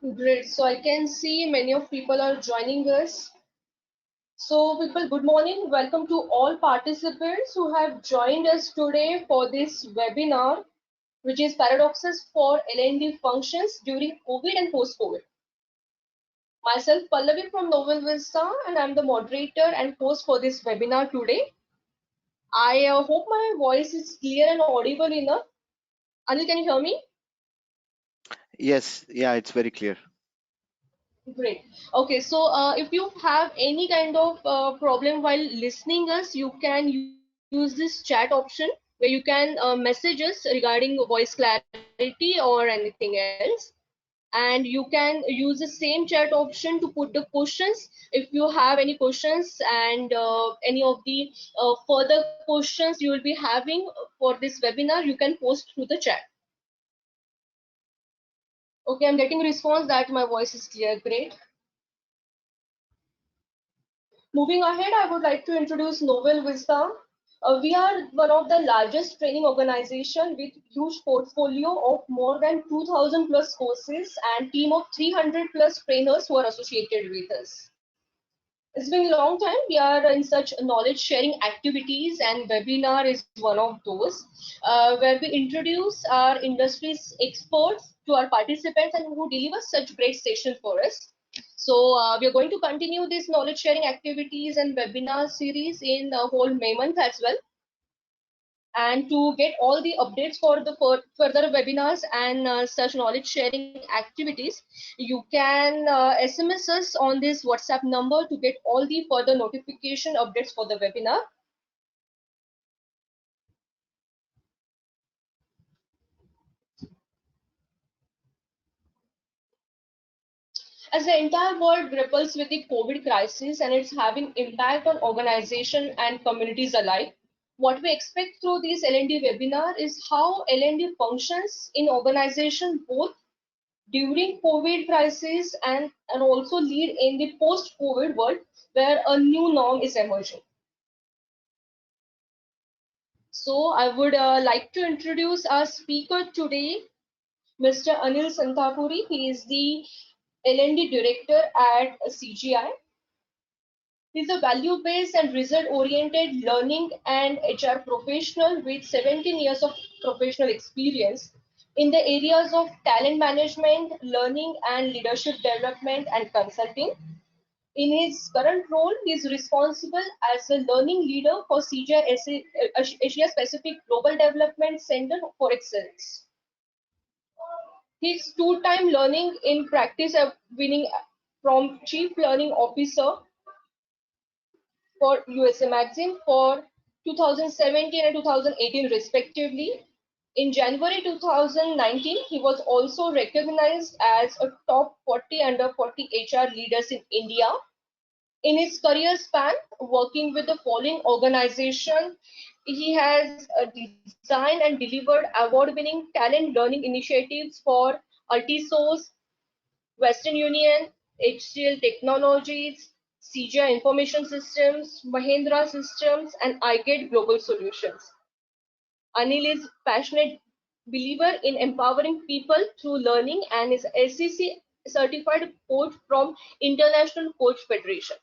Great. So I can see many of people are joining us. So people, good morning. Welcome to all participants who have joined us today for this webinar, which is Paradoxes for L&D Functions during COVID and post-COVID. Myself, Pallavi from NovelVista, and I'm the moderator and host for this webinar today. I hope my voice is clear and audible enough. Anil, can you hear me? Yes, yeah, it's very clear. Great. Okay, so if you have any kind of problem while listening us, you can use this chat option where you can message us regarding voice clarity or anything else. And you can use the same chat option to put the questions. If you have any questions and any of the further questions you will be having for this webinar, you can post through the chat. Okay, I'm getting a response that my voice is clear. Great. Moving ahead, I would like to introduce NovelVista. We are one of the largest training organization with huge portfolio of more than 2000 plus courses and team of 300 plus trainers who are associated with us. It's been a long time. We are in such knowledge sharing activities, and webinar is one of those where we introduce our industry's experts to our participants and who deliver such great sessions for us. So we are going to continue this knowledge sharing activities and webinar series in the whole May month as well. And to get all the updates for the further webinars and such knowledge sharing activities, you can SMS us on this WhatsApp number to get all the further notification updates for the webinar. As the entire world grapples with the COVID crisis and it's having impact on organization and communities alike, what we expect through this L&D webinar is how L&D functions in organization both during COVID crisis and also lead in the post-COVID world where a new norm is emerging. So I would like to introduce our speaker today, Mr. Anil Santapuri. He is the L&D director at CGI. He's a value-based and result-oriented learning and HR professional with 17 years of professional experience in the areas of talent management, learning and leadership development and consulting. In his current role, he is responsible as a learning leader for CGI Asia Pacific Global Development Center for Excellence. He's two-time learning in practice winning from Chief Learning Officer for USA Magazine for 2017 and 2018 respectively. In January 2019, he was also recognized as a top 40 under 40 HR leaders in India. In his career span, working with the following organization, he has designed and delivered award-winning talent learning initiatives for Altisource, Western Union, HCL Technologies, CGI Information Systems, Mahindra Systems, and iGate Global Solutions. Anil is passionate believer in empowering people through learning and is SEC certified coach from International Coach Federation.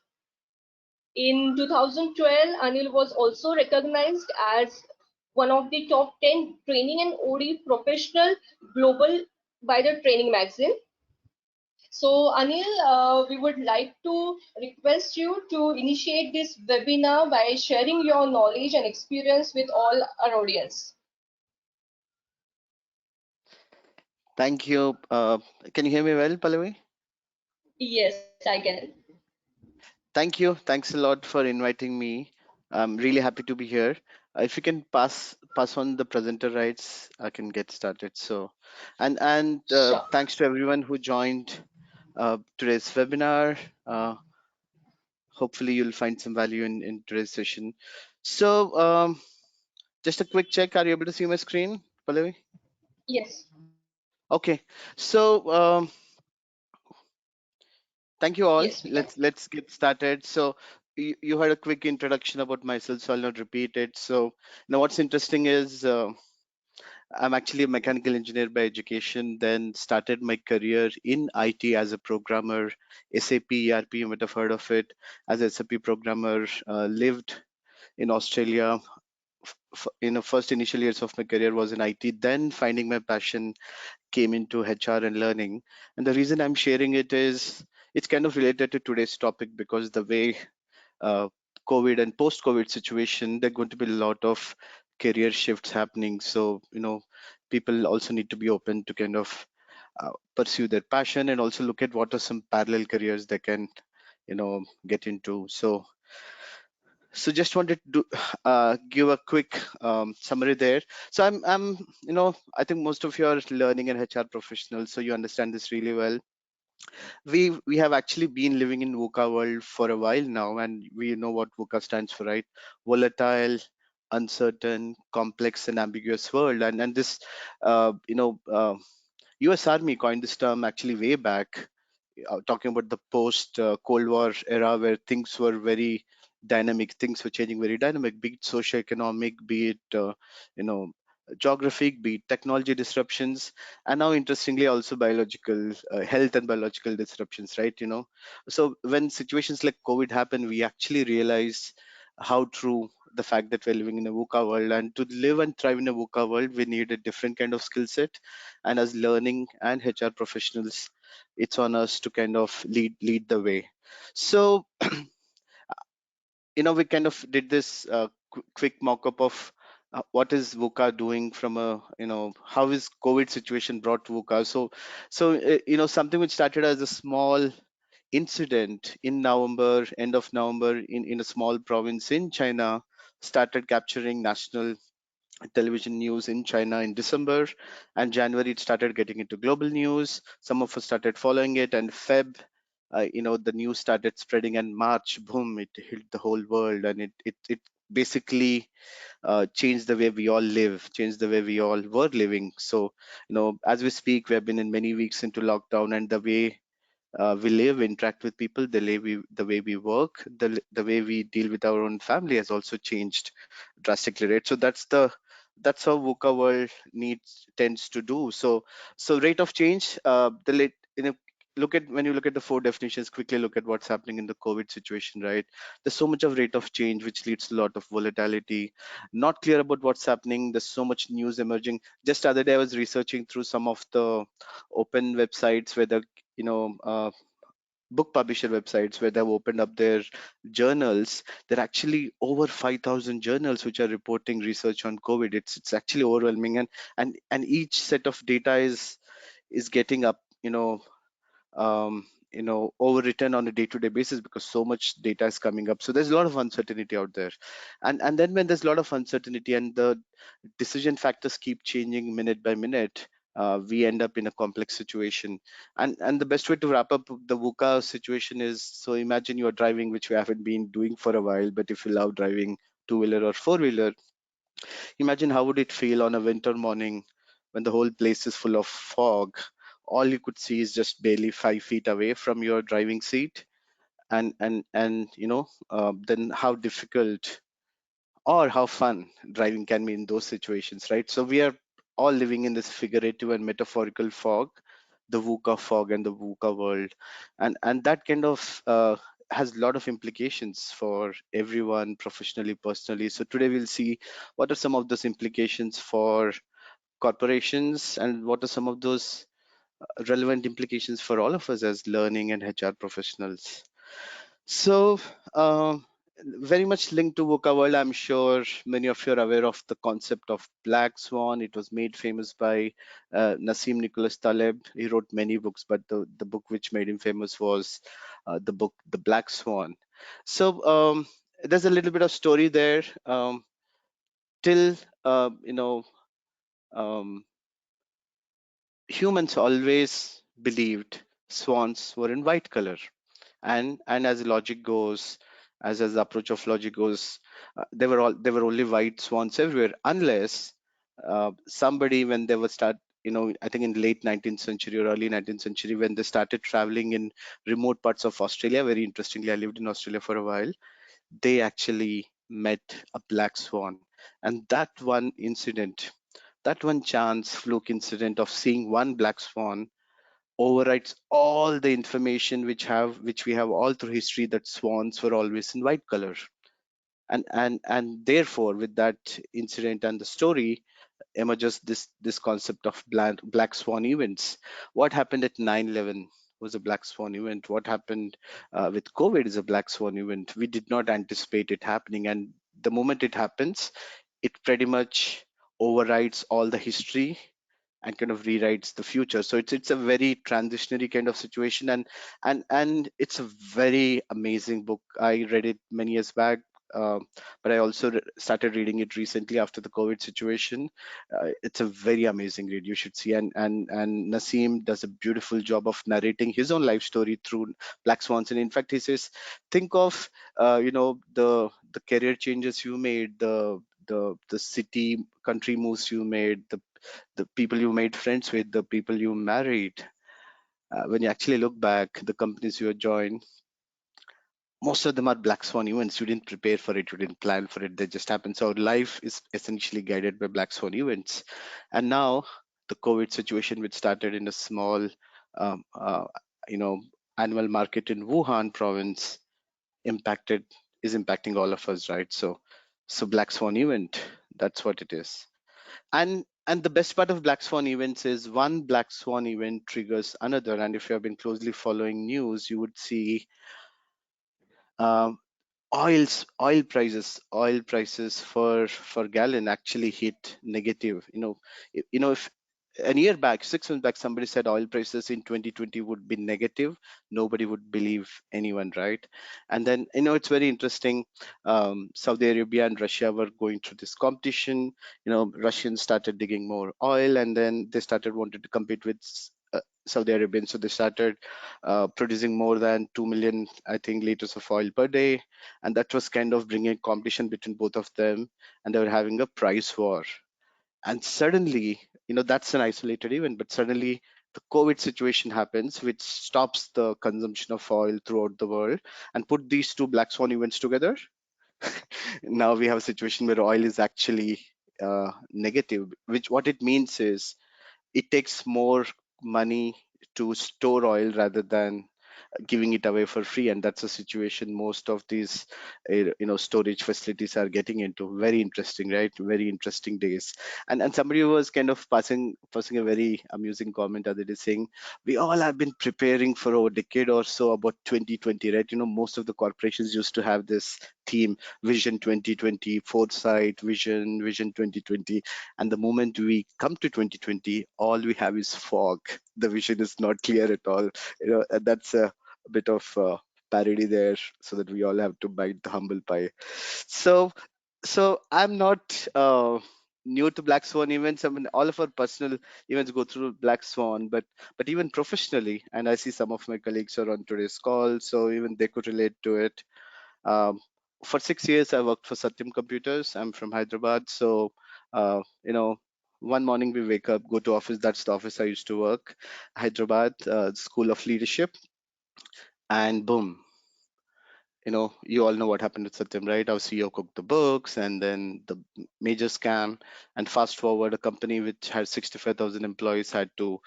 In 2012, Anil was also recognized as one of the top 10 training and OD professional global by the Training Magazine. So Anil, we would like to request you to initiate this webinar by sharing your knowledge and experience with all our audience. Thank you. Can you hear me well, Pallavi? Yes, I can. Thank you. Thanks a lot for inviting me. I'm really happy to be here. If you can pass on the presenter rights, I can get started. So, and Sure. thanks to everyone who joined today's webinar. Hopefully, you'll find some value in today's session. So, just a quick check. Are you able to see my screen, Pallavi? Yes. Okay. So. Thank you all. Yes, we can. Let's get started. So you heard a quick introduction about myself, so I'll not repeat it. So now what's interesting is I'm actually a mechanical engineer by education, then started my career in IT as a programmer, SAP, ERP, you might have heard of it, as a SAP programmer, lived in Australia. First initial years of my career was in IT, then finding my passion came into HR and learning. And the reason I'm sharing it is it's kind of related to today's topic because the way uh, COVID and post-COVID situation, there are going to be a lot of career shifts happening. So, people also need to be open to kind of pursue their passion and also look at what are some parallel careers they can, get into. So just wanted to give a quick summary there. So I think most of you are learning and HR professionals, so you understand this really well. We have actually been living in VUCA world for a while now, and we know what VUCA stands for, right? Volatile, uncertain, complex, and ambiguous world. And this, U.S. Army coined this term actually way back, talking about the post Cold War era where things were very dynamic, things were changing very dynamic, be it socioeconomic, be it you know geographic, be it technology disruptions, and now interestingly also biological health and biological disruptions, right? So when situations like COVID happen, we actually realize how true the fact that we're living in a VUCA world, and to live and thrive in a VUCA world, we need a different kind of skill set. And as learning and HR professionals, it's on us to kind of lead the way. So we kind of did this quick mock-up of what is VUCA doing from a how is COVID situation brought to VUCA. So something which started as a small incident in November, end of November, in a small province in China, started capturing national television news in China in December, and January it started getting into global news. Some of us started following it, and Feb, the news started spreading, and March, boom, it hit the whole world, and it basically changed the way we all live, changed the way we all were living. So, as we speak, we have been in many weeks into lockdown, and the way we live, interact with people, the way we work, the way we deal with our own family has also changed drastically, right? So that's how VUCA world needs tends to do. So rate of change, the late look at when you look at the four definitions, quickly look at what's happening in the COVID situation, right? There's so much of rate of change which leads to a lot of volatility, not clear about what's happening. There's so much news emerging. Just the other day I was researching through some of the open websites where the you know book publisher websites where they've opened up their journals. There are actually over 5,000 journals which are reporting research on COVID. It's actually overwhelming, and each set of data is getting up, overwritten on a day-to-day basis because so much data is coming up. So there's a lot of uncertainty out there, and then when there's a lot of uncertainty and the decision factors keep changing minute by minute, we end up in a complex situation. And the best way to wrap up the VUCA situation is, so imagine you're driving, which we haven't been doing for a while, but if you love driving two-wheeler or four-wheeler, imagine how would it feel on a winter morning when the whole place is full of fog. All you could see is just barely 5 feet away from your driving seat, and then how difficult or how fun driving can be in those situations, right? So we are all living in this figurative and metaphorical fog, the VUCA fog and the VUCA world, and that kind of has a lot of implications for everyone, professionally, personally. So today we'll see what are some of those implications for corporations and what are some of those relevant implications for all of us as learning and HR professionals. So, very much linked to VUCA world, I'm sure many of you are aware of the concept of Black Swan. It was made famous by Nassim Nicholas Taleb. He wrote many books, but the book which made him famous was the book The Black Swan. So, there's a little bit of story there. Till, um, humans always believed swans were in white color, and as logic goes, as the approach of logic goes, they were only white swans everywhere, unless somebody, when they were start I think in the late 19th century or early 19th century, when they started traveling in remote parts of Australia. Very interestingly, I lived in Australia for a while. They actually met a black swan, and that one incident, that one chance fluke incident of seeing one black swan overrides all the information which we have all through history, that swans were always in white color. And therefore, with that incident and the story, emerges this concept of black swan events. What happened at 9/11 was a black swan event. What happened with COVID is a black swan event. We did not anticipate it happening, and the moment it happens, it pretty much overrides all the history and kind of rewrites the future. So it's a very transitionary kind of situation, and it's a very amazing book. I read it many years back, but I also started reading it recently after the COVID situation. It's a very amazing read. You should see. And Nassim does a beautiful job of narrating his own life story through black swans. And in fact, he says, think of the career changes you made, the city country moves you made, the people you made friends with, the people you married. When you actually look back, the companies you joined, most of them are black swan events. You didn't prepare for it, you didn't plan for it, they just happen. So life is essentially guided by black swan events. And now the COVID situation, which started in a small, um, uh, you know, animal market in Wuhan province, impacted is impacting all of us, right? So black swan event, that's what it is. And the best part of black swan events is one black swan event triggers another. And if you have been closely following news, you would see um, oil prices for gallon actually hit negative. If a year back, 6 months back, somebody said oil prices in 2020 would be negative, nobody would believe anyone, right? And then, it's very interesting. Saudi Arabia and Russia were going through this competition. Russians started digging more oil, and then they started wanting to compete with Saudi Arabians. So they started producing more than 2 million, I think, liters of oil per day. And that was kind of bringing competition between both of them. And they were having a price war. And suddenly, that's an isolated event, but suddenly the COVID situation happens, which stops the consumption of oil throughout the world. And put these two black swan events together, now we have a situation where oil is actually negative, which what it means is it takes more money to store oil rather than giving it away for free. And that's a situation most of these storage facilities are getting into. Very interesting, right? Very interesting days. And somebody was kind of passing a very amusing comment other day, saying we all have been preparing for a decade or so about 2020, right? Most of the corporations used to have this theme, vision 2020, foresight, vision 2020. And the moment we come to 2020, all we have is fog. The vision is not clear at all. And that's a bit of parody there, so that we all have to bite the humble pie. So so I'm not new to black swan events. I mean, all of our personal events go through black swan, but even professionally, and I see some of my colleagues are on today's call, so even they could relate to it. Um, for 6 years I worked for Satyam Computers. I'm from Hyderabad. So uh, you know one morning we wake up, go to office. That's the office I used to work, Hyderabad, School of Leadership. And boom, you all know what happened with Satyam, right? Our CEO cooked the books, and then the major scam. And fast forward, a company which had 65,000 employees had to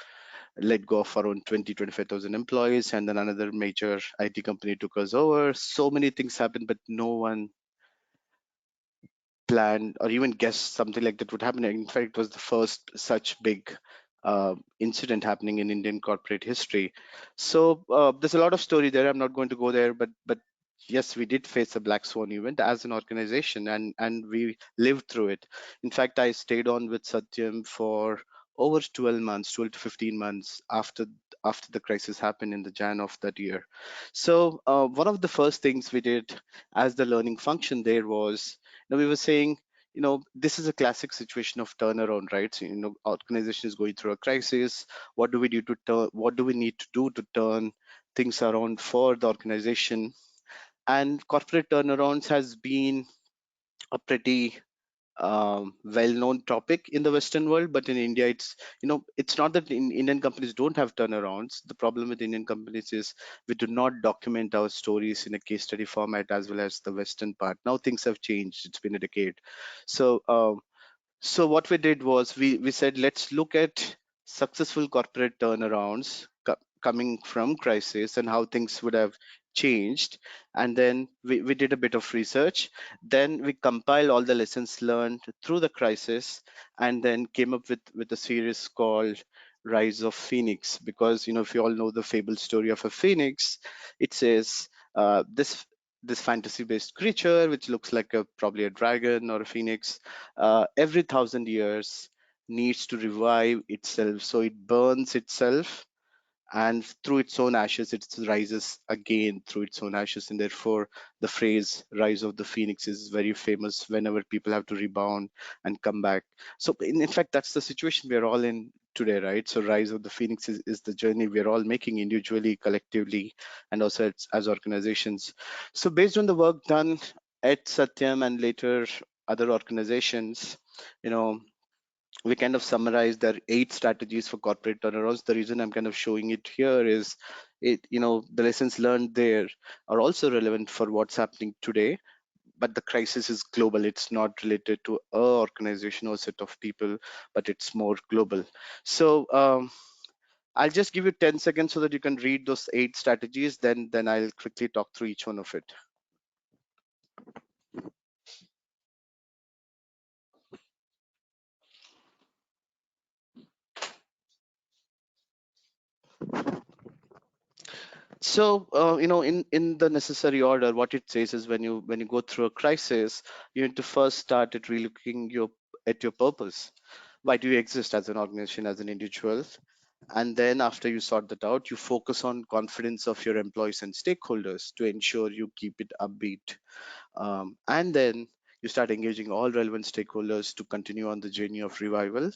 let go of around 25,000 employees. And then another major IT company took us over. So many things happened, but no one planned or even guessed something like that would happen. In fact, it was the first such big incident happening in Indian corporate history. So there's a lot of story there. I'm not going to go there, but yes, we did face a black swan event as an organization, and we lived through it. In fact, I stayed on with Satyam for over 12 months, 12 to 15 months after the crisis happened in the Jan of that year. So one of the first things we did as the learning function there was, we were saying, this is a classic situation of turnaround, right? So, organization is going through a crisis. What do we need to do to turn things around for the organization? And corporate turnarounds has been a pretty well-known topic in the Western world, but in India, it's not that Indian companies don't have turnarounds. The problem with Indian companies is we do not document our stories in a case study format as well as the Western part. Now things have changed. It's been a decade. So So what we did was we said, let's look at successful corporate turnarounds coming from crisis and how things would have changed. And then we did a bit of research. Then we compiled all the lessons learned through the crisis, and then came up with a series called Rise of Phoenix. Because if you all know the fable story of a phoenix, it says this fantasy based creature which looks like a probably a dragon or a phoenix, every 1,000 years needs to revive itself. So it burns itself, and through its own ashes, it rises again through its own ashes. And therefore, the phrase rise of the phoenix is very famous whenever people have to rebound and come back. So, in fact, that's the situation we're all in today, right? So, rise of the phoenix is the journey we're all making individually, collectively, and also as organizations. So, based on the work done at Satyam and later other organizations, you know, we kind of summarize their 8 strategies for corporate turnarounds. The reason I'm kind of showing it here is the lessons learned there are also relevant for what's happening today, but the crisis is global. It's not related to a organization or set of people, but it's more global. So I'll just give you 10 seconds so that you can read those 8 strategies. Then I'll quickly talk through each one of it. So in the necessary order, what it says is when you go through a crisis, you need to first start at relooking at your purpose. Why do you exist as an organization, as an individual? And then after you sort that out, you focus on confidence of your employees and stakeholders to ensure you keep it upbeat. And then you start engaging all relevant stakeholders to continue on the journey of revival.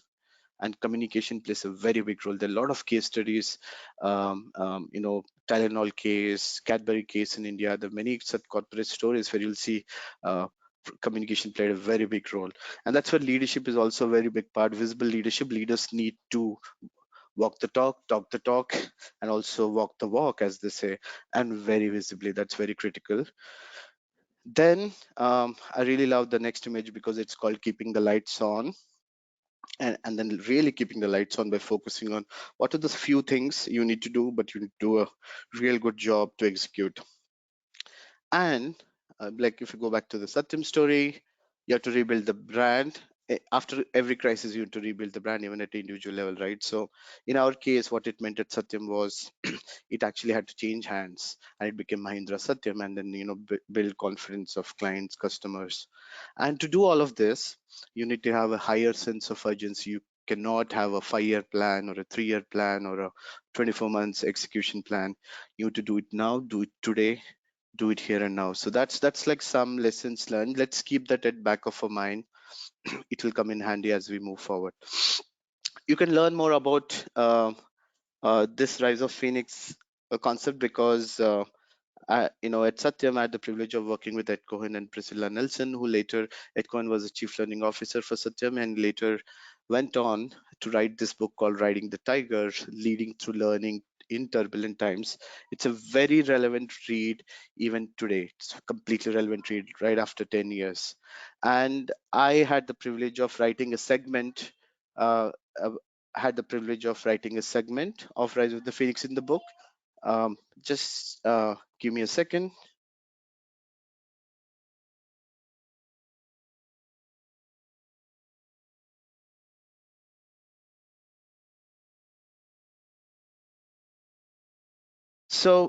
And communication plays a very big role. There are a lot of case studies, Tylenol case, Cadbury case in India. There are many such corporate stories where you'll see uh, communication played a very big role. And that's where leadership is also a very big part. Visible leadership, leaders need to walk the talk the talk, and also walk the walk, as they say, and very visibly. That's very critical. Then I really love the next image because it's called keeping the lights on. And then really keeping the lights on by focusing on what are the few things you need to do, but you need to do a real good job to execute. And like if you go back to the Satyam story, you have to rebuild the brand. After every crisis, you have to rebuild the brand, even at the individual level, right? So in our case, what it meant at Satyam was it actually had to change hands, and it became Mahindra Satyam, and then build confidence of clients, customers. And to do all of this, you need to have a higher sense of urgency. You cannot have a 5-year plan or a 3-year plan or a 24 months execution plan. You need to do it now, do it today, do it here and now. So that's like some lessons learned. Let's keep that at back of our mind. It will come in handy as we move forward. You can learn more about this rise of phoenix concept because at Satyam, I had the privilege of working with Ed Cohen and Priscilla Nelson, who later, Ed Cohen was a chief learning officer for Satyam and later went on to write this book called Riding the Tiger, Leading Through Learning in Turbulent Times. It's a very relevant read even today. It's a completely relevant read right after 10 years. And I had the privilege of writing a segment, uh, uh, had the privilege of writing a segment of Rise of the Phoenix in the book. Just give me a second. So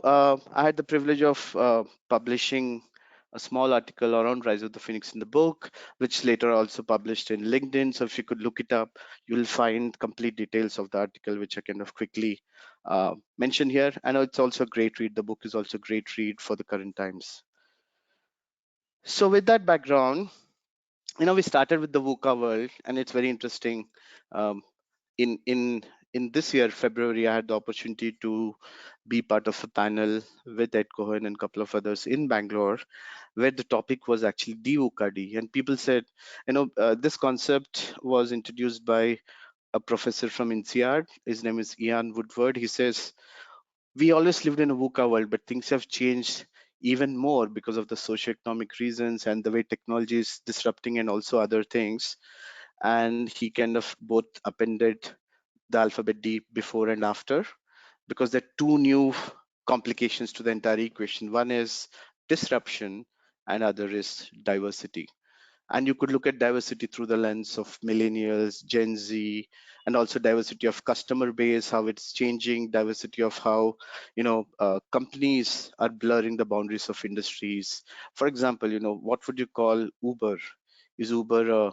I had the privilege of publishing a small article around Rise of the Phoenix in the book, which later also published in LinkedIn. So if you could look it up, you'll find complete details of the article, which I kind of quickly mention here. I know it's also a great read. The book is also a great read for the current times. So with that background, we started with the VUCA world, and it's very interesting. Um, in in in this year February, I had the opportunity to be part of a panel with Ed Cohen and a couple of others in Bangalore, where the topic was actually DUKD. And people said, this concept was introduced by a professor from INSEAD. His name is Ian Woodward. He says, we always lived in a VUCA world, but things have changed even more because of the socioeconomic reasons and the way technology is disrupting and also other things. and he kind of both appended the alphabet D before and after, because there are two new complications to the entire equation. One is disruption, and other is diversity. And you could look at diversity through the lens of millennials, Gen Z, and also diversity of customer base, how it's changing, diversity of how companies are blurring the boundaries of industries. For example, what would you call Uber? Is Uber a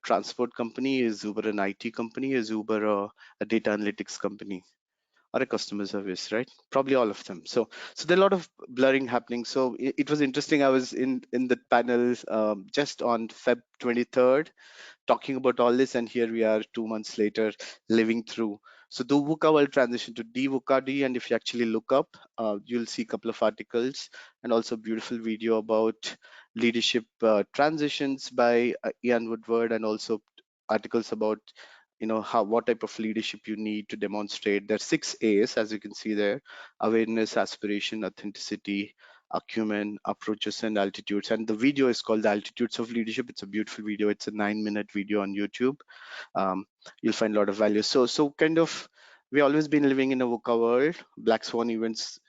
transport company? Is Uber an IT company? Is Uber a data analytics company? Or a customer service, right? Probably all of them. So there are a lot of blurring happening. So it was interesting. I was in the panel just on Feb 23rd, talking about all this, and here we are 2 months later living through. So the VUCA will transition to DVUCA-D, and if you actually look up, you'll see a couple of articles and also beautiful video about leadership transitions by Ian Woodward, and also articles about how what type of leadership you need to demonstrate. There are 6 A's, as you can see there: awareness, aspiration, authenticity, acumen, approaches, and altitudes. And the video is called The Altitudes of Leadership. It's a beautiful video. It's a 9-minute video on YouTube. You'll find a lot of value. So kind of, we always been living in a VUCA world. Black Swan events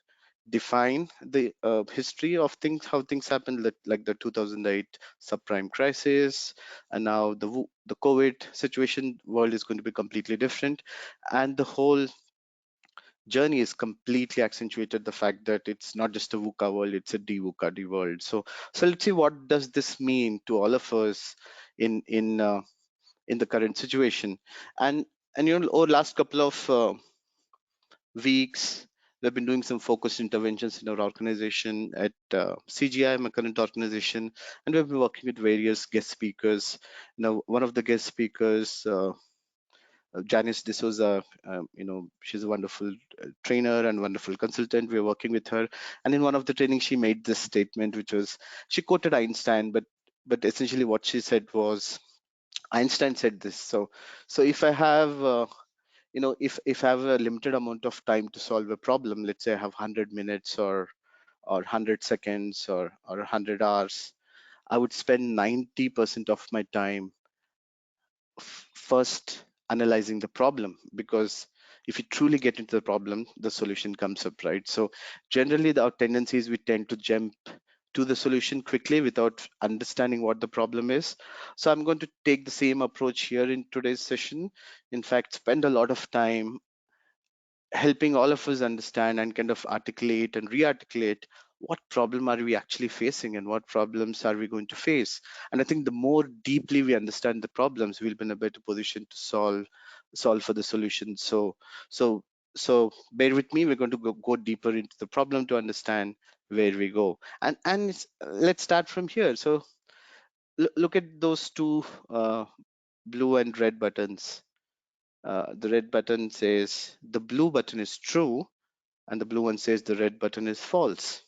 define the history of things, how things happen, like the 2008 subprime crisis, and now the COVID situation. World is going to be completely different, and the whole journey is completely accentuated the fact that it's not just a VUCA world, it's a DVUCA world. So let's see, what does this mean to all of us in the current situation. And over last couple of weeks, we've been doing some focused interventions in our organization at CGI, my current organization, and we've been working with various guest speakers. One of the guest speakers, Janice D'Souza, she's a wonderful trainer and wonderful consultant. We're working with her, and in one of the trainings, she made this statement, which was, she quoted Einstein, but essentially what she said was, Einstein said this. So if I have if I have a limited amount of time to solve a problem, let's say I have 100 minutes or 100 seconds or 100 hours, I would spend 90% of my time first analyzing the problem, because if you truly get into the problem, the solution comes up, right? So generally, our tendency is we tend to jump to the solution quickly without understanding what the problem is. So I'm going to take the same approach here in today's session. In fact, spend a lot of time helping all of us understand and kind of articulate and re-articulate what problem are we actually facing and what problems are we going to face. And I think the more deeply we understand the problems, we'll be in a better position to solve for the solution. So bear with me, we're going to go deeper into the problem to understand where we go. Let's start from here. So look at those two blue and red buttons. The red button says the blue button is true, and the blue one says the red button is false.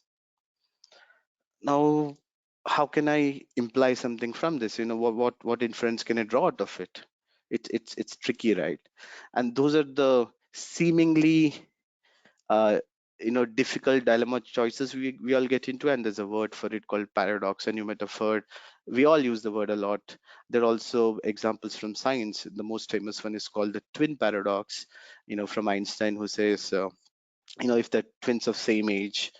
Now, how can I imply something from this? What inference can I draw out of it? It's tricky, right? And those are the seemingly difficult dilemma choices we all get into, and there's a word for it called paradox, and you might have heard, we all use the word a lot. There are also examples from science. The most famous one is called the twin paradox, from Einstein, who says if the twins of same age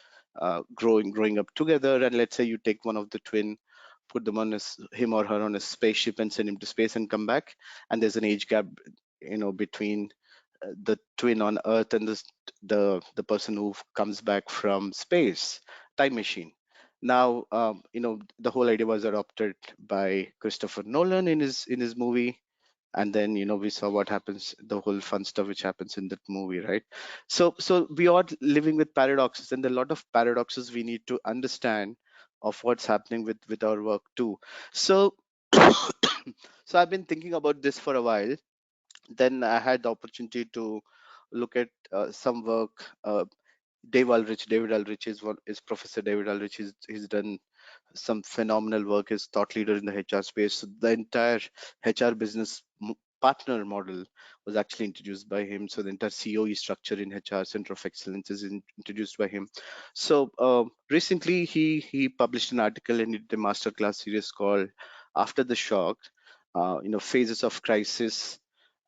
growing up together, and let's say you take one of the twin, put them on him or her on a spaceship and send him to space and come back, and there's an age gap between the twin on Earth and the person who comes back from space. Time machine. Now the whole idea was adopted by Christopher Nolan in his movie, and then we saw what happens, the whole fun stuff which happens in that movie, right? So we are living with paradoxes, and there are a lot of paradoxes we need to understand of what's happening with our work too. So so I've been thinking about this for a while. Then I had the opportunity to look at some work. David Ulrich is Professor David Ulrich. He's done some phenomenal work as thought leader in the HR space. So the entire HR business partner model was actually introduced by him. So the entire COE structure in HR, Center of Excellence, is introduced by him. So recently he published an article and did a masterclass series called After the Shock. phases of crisis,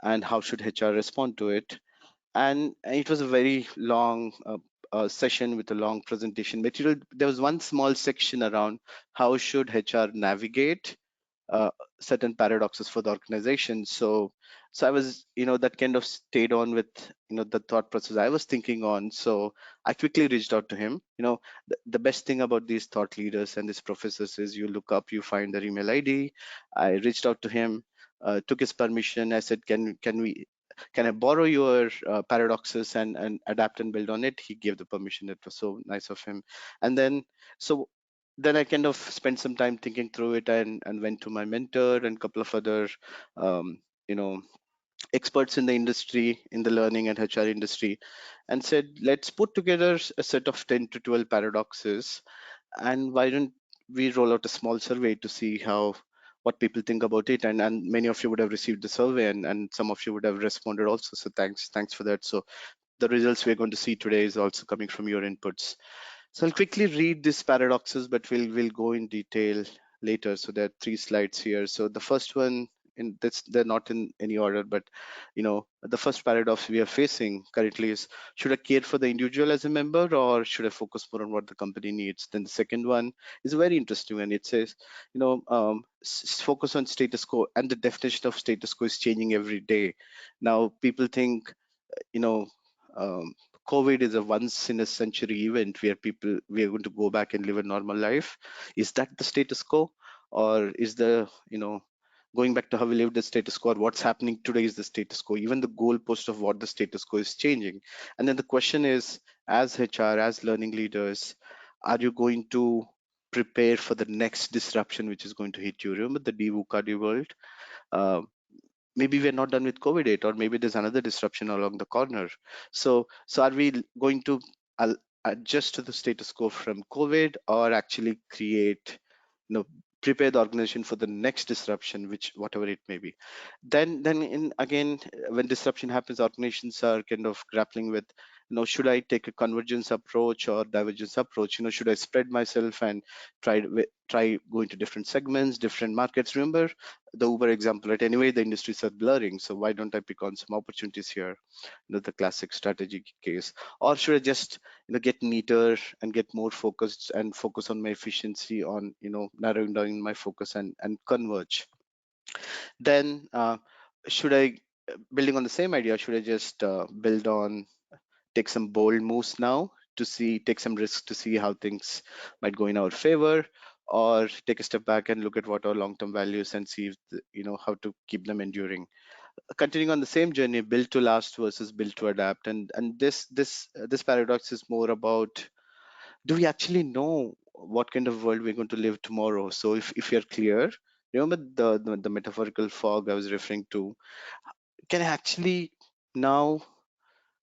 and how should HR respond to it. And it was a very long session with a long presentation material. There was one small section around how should HR navigate uh, certain paradoxes for the organization. So I was, that kind of stayed on with, the thought process I was thinking on. So I quickly reached out to him. The best thing about these thought leaders and these professors is you look up, you find their email ID. I reached out to him, took his permission. I said, can I borrow your paradoxes and adapt and build on it? He gave the permission. It was so nice of him. And so then I kind of spent some time thinking through it, and went to my mentor and a couple of other, um, you know, experts in the industry, in the learning and HR industry, and said, let's put together a set of 10 to 12 paradoxes, and why don't we roll out a small survey to see what people think about it. And many of you would have received the survey, and some of you would have responded also. So thanks for that. So the results we're going to see today is also coming from your inputs. So I'll quickly read these paradoxes, but we'll go in detail later. So there are 3 slides here. So the first one, in this, they're not in any order, but the first paradox we are facing currently is, should I care for the individual as a member, or should I focus more on what the company needs? Then the second one is a very interesting one. It says, focus on status quo, and the definition of status quo is changing every day. Now people think, you know, um, COVID is a once in a century event where we are going to go back and live a normal life. Is that the status quo, or is the going back to how we lived the status quo? Or what's happening today is the status quo. Even the goalpost of what the status quo is changing. And then the question is, as HR, as learning leaders, are you going to prepare for the next disruption which is going to hit you? Remember the DVUCA world? Uh, Maybe we're not done with COVID yet, or maybe there's another disruption along the corner. So are we going to adjust to the status quo from COVID, or actually create, prepare the organization for the next disruption, which whatever it may be? Then in again, when disruption happens, organizations are kind of grappling with, should I take a convergence approach or divergence approach? Should I spread myself and try going to different segments, different markets? Remember the Uber example, right? Anyway, the industries are blurring, so why don't I pick on some opportunities here? The classic strategy case. Or should I just get neater and get more focused and focus on my efficiency, on narrowing down my focus and converge? Then should I, building on the same idea, should I just build on, take some bold moves now to see, take some risks to see how things might go in our favor, or take a step back and look at what our long-term values and see if how to keep them enduring? Continuing on the same journey, build to last versus build to adapt. And this paradox is more about, do we actually know what kind of world we're going to live tomorrow? So if you're clear, remember the metaphorical fog I was referring to, can I actually now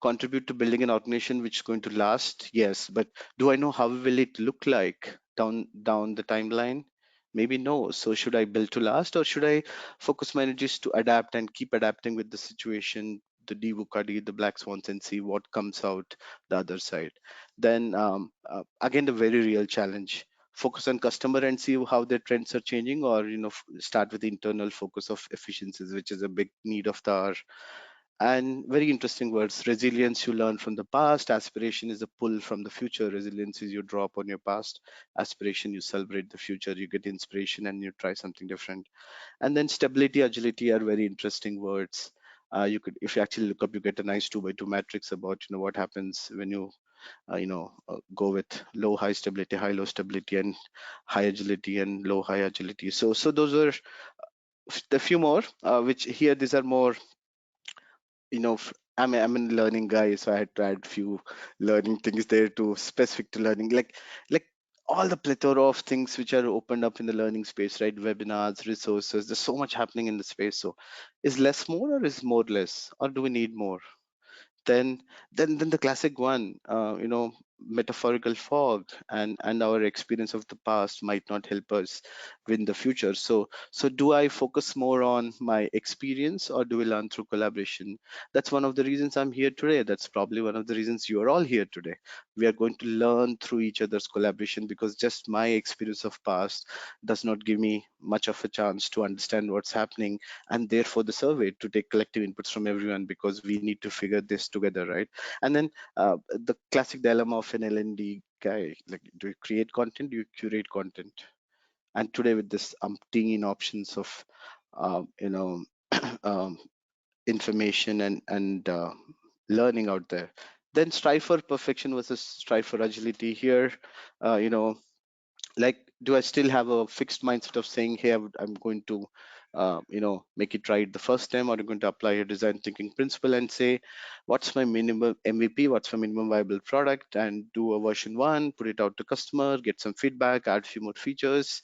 contribute to building an organization which is going to last? Yes, but do I know how will it look like down the timeline? Maybe no. So should I build to last, or should I focus my energies to adapt and keep adapting with the situation, the DVUCA, the black swans, and see what comes out the other side? Then again, the very real challenge: focus on customer and see how their trends are changing, or start with the internal focus of efficiencies, which is a big need of the hour. And very interesting words: resilience you learn from the past, aspiration is a pull from the future. Resilience is you draw upon your past, aspiration you celebrate the future, you get inspiration and you try something different. And then stability, agility are very interesting words. You could, if you actually look up, you get a nice 2 by 2 matrix about what happens when you go with low high stability, high low stability, and high agility and low high agility. So those are the few more, which here these are more, I'm a learning guy, so I had to add few learning things there to specific to learning, like all the plethora of things which are opened up in the learning space, right? Webinars, resources. There's so much happening in the space. So, is less more, or is more less, or do we need more? Then the classic one, metaphorical fog, and our experience of the past might not help us win the future. So do I focus more on my experience, or do we learn through collaboration? That's one of the reasons I'm here today. That's probably one of the reasons you are all here today. We are going to learn through each other's collaboration, because just my experience of past does not give me much of a chance to understand what's happening, and therefore the survey to take collective inputs from everyone, because we need to figure this together, right? And then the classic dilemma of an L&D guy, like, do you create content, do you curate content? And today, with this umpteen options of you know um, information and learning out there, then strive for perfection versus strive for agility here. You know, like, do I still have a fixed mindset of saying, hey, I'm going to make it right the first time, or I'm going to apply a design thinking principle and say, what's my minimum MVP, what's my minimum viable product, and do a version one, put it out to customer, get some feedback, add a few more features,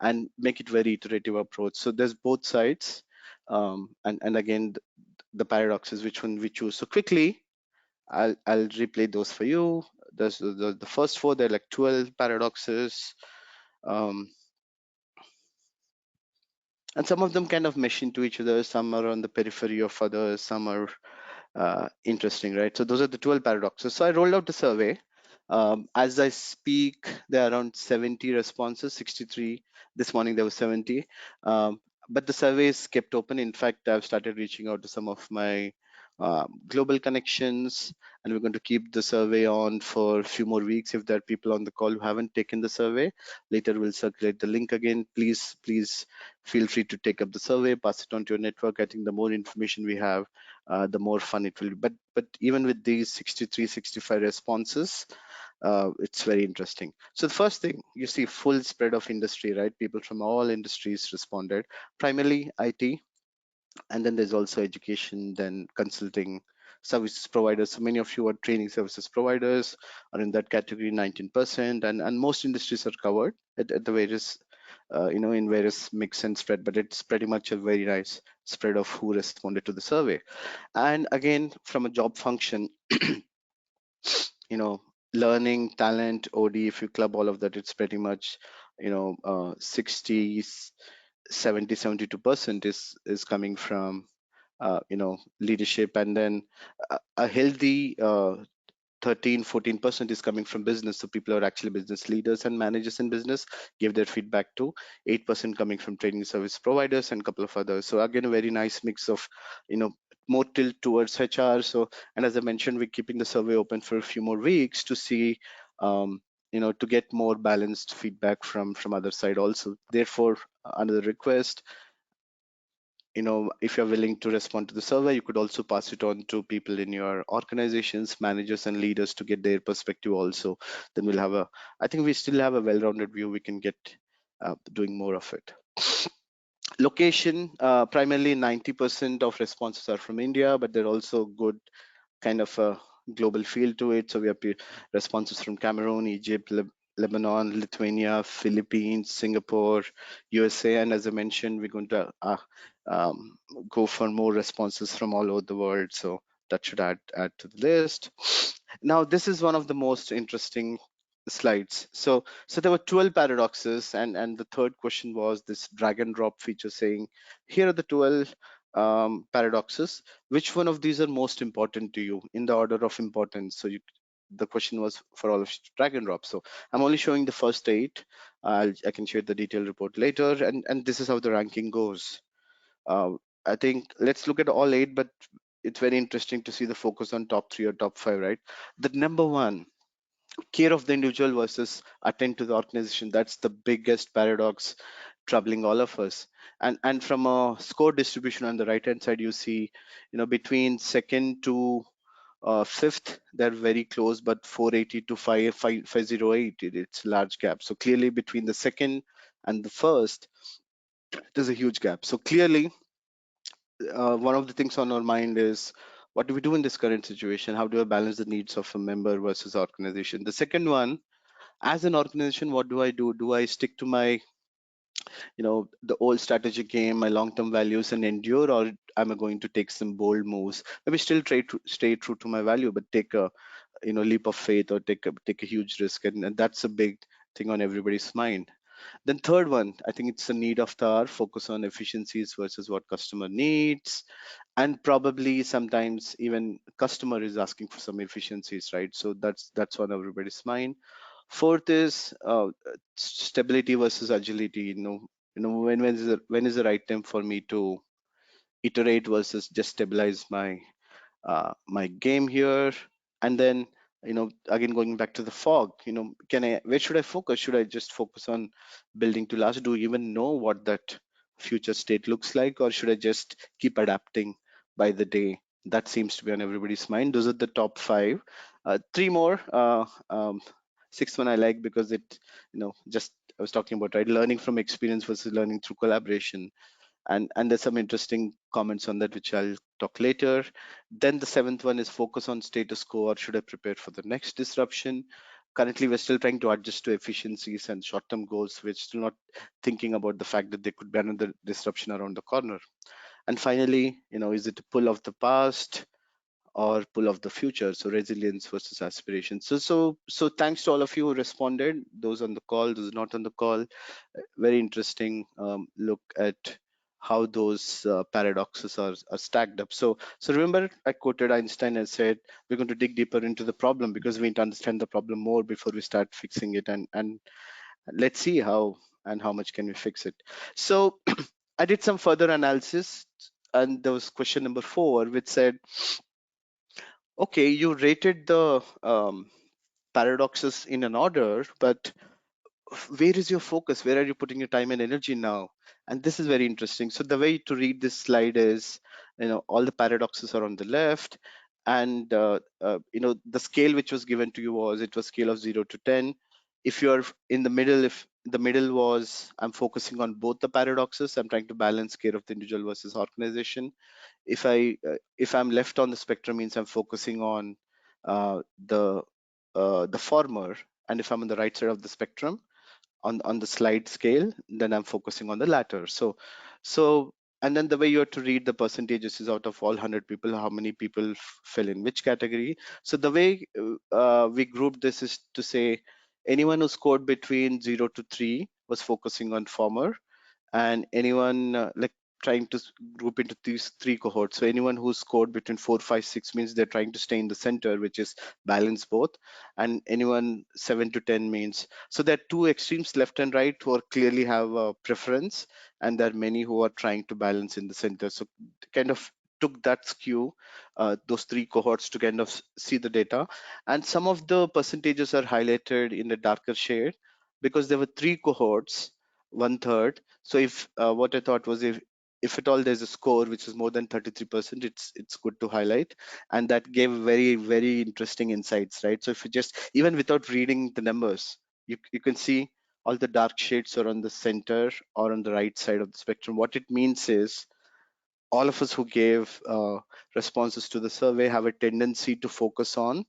and make it very iterative approach. So there's both sides. And again, the paradoxes, which one we choose. So quickly, I'll replay those for you. There's the first four, they're like 12 paradoxes. um, and some of them kind of mesh into each other. Some are on the periphery of others, some are interesting, right? So those are the 12 paradoxes. So I rolled out a survey. As I speak, there are around 70 responses, 63. This morning there was 70. But the survey is kept open. In fact, I've started reaching out to some of my global connections, and we're going to keep the survey on for a few more weeks. If there are people on the call who haven't taken the survey, later we'll circulate the link again. Please feel free to take up the survey, pass it on to your network. I think the more information we have, the more fun it will be. But even with these 63, 65 responses, it's very interesting. So the first thing, you see full spread of industry, right? People from all industries responded, primarily IT, and then there's also education, then consulting, services providers. So many of you are training services providers, are in that category, 19%, and most industries are covered at the various in various mix and spread, but it's pretty much a very nice spread of who responded to the survey. And again, from a job function, you know, learning, talent, OD, if you club all of that, it's pretty much, 60, 70, 72% is coming from, leadership. And then a healthy 13-14% is coming from business. So people are actually business leaders and managers in business give their feedback to. 8% coming from training service providers and a couple of others. So again, a very nice mix of, more tilt towards HR. So, and as I mentioned, we're keeping the survey open for a few more weeks to see, to get more balanced feedback from other side also. Therefore, another request, if you're willing to respond to the survey, you could also pass it on to people in your organizations, managers and leaders, to get their perspective also. Then we'll have I think we still have a well-rounded view. We can get doing more of it. Location, primarily 90% of responses are from India, but they're also good kind of a global feel to it. So we have responses from Cameroon, Egypt, Lebanon, Lithuania, Philippines, Singapore, USA, and as I mentioned, we're going to um, go for more responses from all over the world. So that should add to the list. Now, this is one of the most interesting slides. So there were 12 paradoxes, and the third question was this drag and drop feature, saying, here are the 12 paradoxes. Which one of these are most important to you in the order of importance? So the question was for all of drag and drop. So I'm only showing the first 8. I can share the detailed report later, and this is how the ranking goes. uh, I think let's look at all 8, but it's very interesting to see the focus on top 3 or top 5, right? The number one, care of the individual versus attend to the organization. That's the biggest paradox troubling all of us. And from a score distribution on the right hand side, you see, between second to fifth, they're very close, but 480 to 508, it's a large gap. So clearly between the second and the first, there's a huge gap. So clearly, one of the things on our mind is, what do we do in this current situation? How do I balance the needs of a member versus organization? The second one, as an organization, what do I do? Do I stick to my, the old strategic game, my long-term values, and endure, or am I going to take some bold moves? Maybe still stay true to my value, but take a leap of faith or take a huge risk, and that's a big thing on everybody's mind. Then third one, I think it's the need of the hour, focus on efficiencies versus what customer needs. And probably sometimes even customer is asking for some efficiencies, right? So that's on everybody's mind. Fourth is stability versus agility. When is the right time for me to iterate versus just stabilize my game here. And then, again, going back to the fog, where should I focus? Should I just focus on building to last? Do you even know what that future state looks like, or should I just keep adapting by the day? That seems to be on everybody's mind. Those are the top five. Three more. Sixth one I like because it, just I was talking about, right, learning from experience versus learning through collaboration. And there's some interesting comments on that which I'll talk later. Then the seventh one is focus on status quo, or should I prepare for the next disruption? Currently we're still trying to adjust to efficiencies and short-term goals. We're still not thinking about the fact that there could be another disruption around the corner. And finally, is it a pull of the past or pull of the future? So resilience versus aspiration. So thanks to all of you who responded, those on the call, those not on the call. Very interesting look at how those paradoxes are stacked up. So remember, I quoted Einstein and said we're going to dig deeper into the problem because we need to understand the problem more before we start fixing it, and let's see how and how much can we fix it. So I did some further analysis, and there was question number 4 which said, okay, you rated the paradoxes in an order, but where is your focus? Where are you putting your time and energy now? And this is very interesting. So the way to read this slide is, all the paradoxes are on the left, and the scale which was given to you was, it was scale of 0 to 10. If you're in the middle, if the middle was, I'm focusing on both the paradoxes, I'm trying to balance care of the individual versus organization. If I'm left on the spectrum, means I'm focusing on uh, the the former, and if I'm on the right side of the spectrum, on the slide scale, then I'm focusing on the latter. So and then the way you have to read the percentages is, out of all 100 people, how many people fell in which category. So the way we grouped this is to say anyone who scored between 0 to 3 was focusing on former, and anyone like trying to group into these three cohorts. So anyone who scored between 4, 5, 6 means they're trying to stay in the center, which is balance both. And anyone 7 to 10 means, so there are two extremes, left and right, who are clearly have a preference, and there are many who are trying to balance in the center. So kind of took that skew, those three cohorts, to kind of see the data. And some of the percentages are highlighted in a darker shade because there were three cohorts, one third. So if what I thought was, if at all there's a score which is more than 33%, it's good to highlight, and that gave very, very interesting insights, right? So if you just, even without reading the numbers, you can see all the dark shades are on the center or on the right side of the spectrum. What it means is all of us who gave responses to the survey have a tendency to focus on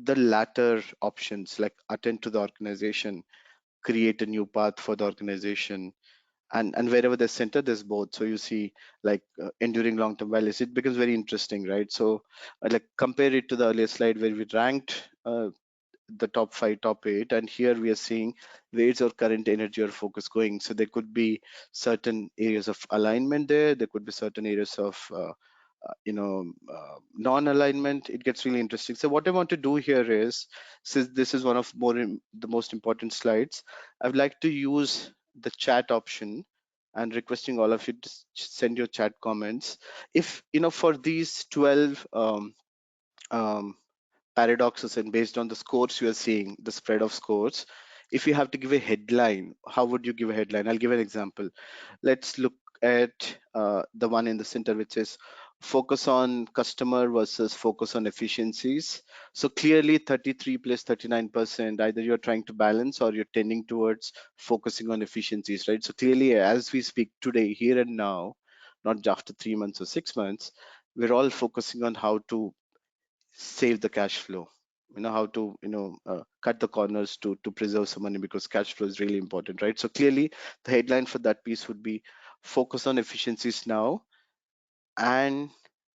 the latter options, like attend to the organization, create a new path for the organization, and wherever there's center, there's both. So you see, like enduring long-term values, it becomes very interesting, right? So like compare it to the earlier slide where we ranked the top 5, top 8, and here we are seeing where's our current energy or focus going. So there could be certain areas of alignment there, there could be certain areas of non-alignment. It gets really interesting. So what I want to do here is, since this is one of the most important slides, I would like to use the chat option and requesting all of you to send your chat comments. If for these 12 um, paradoxes, and based on the scores you are seeing, the spread of scores, if you have to give a headline, how would you give a headline? I'll give an example. Let's look at the one in the center, which is focus on customer versus focus on efficiencies. So clearly 33 plus 39%, either you're trying to balance or you're tending towards focusing on efficiencies, right? So clearly, as we speak today, here and now, not just after 3 months or 6 months, we're all focusing on how to save the cash flow, how to cut the corners to preserve some money, because cash flow is really important, right? So clearly the headline for that piece would be focus on efficiencies now, and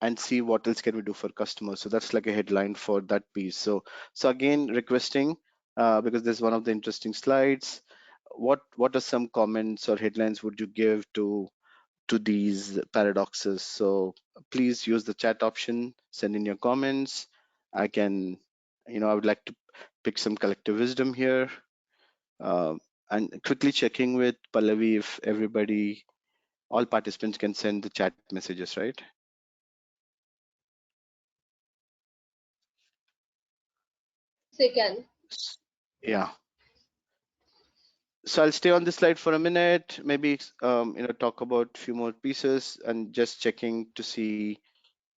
and see what else can we do for customers. So that's like a headline for that piece. So again, requesting, because there's one of the interesting slides, what are some comments or headlines would you give to these paradoxes? So please use the chat option, send in your comments. I can, I would like to pick some collective wisdom here. uh, and quickly checking with Pallavi if everybody, all participants can send the chat messages, right? Yes, they can. Yeah. So I'll stay on this slide for a minute, maybe talk about a few more pieces, and just checking to see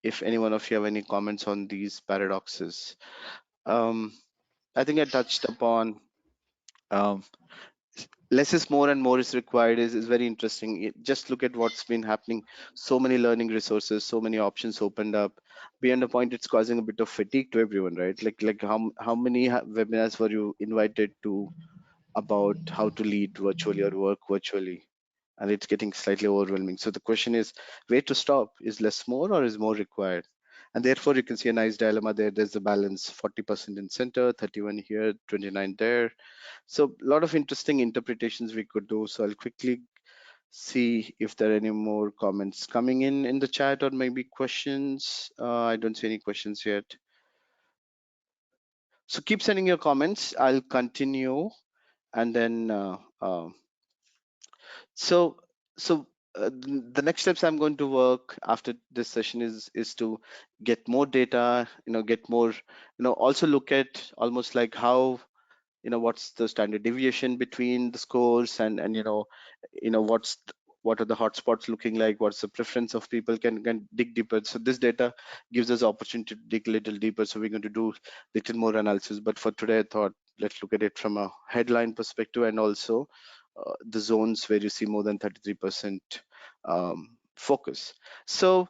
if any one of you have any comments on these paradoxes. Um, I think I touched upon, um, less is more and more is required is very interesting. Just look at what's been happening. So many learning resources, so many options opened up. Beyond the point, it's causing a bit of fatigue to everyone, right? Like how many webinars were you invited to about how to lead virtually or work virtually? And it's getting slightly overwhelming. So the question is, where to stop? Is less more or is more required? And therefore, you can see a nice dilemma there. There's the balance: 40% in center, 31 here, 29 there. So a lot of interesting interpretations we could do. So I'll quickly see if there are any more comments coming in the chat, or maybe questions. I don't see any questions yet. So keep sending your comments. I'll continue, and then so so the next steps I'm going to work after this session is to get more data, get more, also look at almost like how, what's the standard deviation between the scores, and what are the hotspots looking like, what's the preference of people, can dig deeper. So this data gives us opportunity to dig a little deeper, so we're going to do little more analysis. But for today, I thought let's look at it from a headline perspective, and also the zones where you see more than 33% focus. So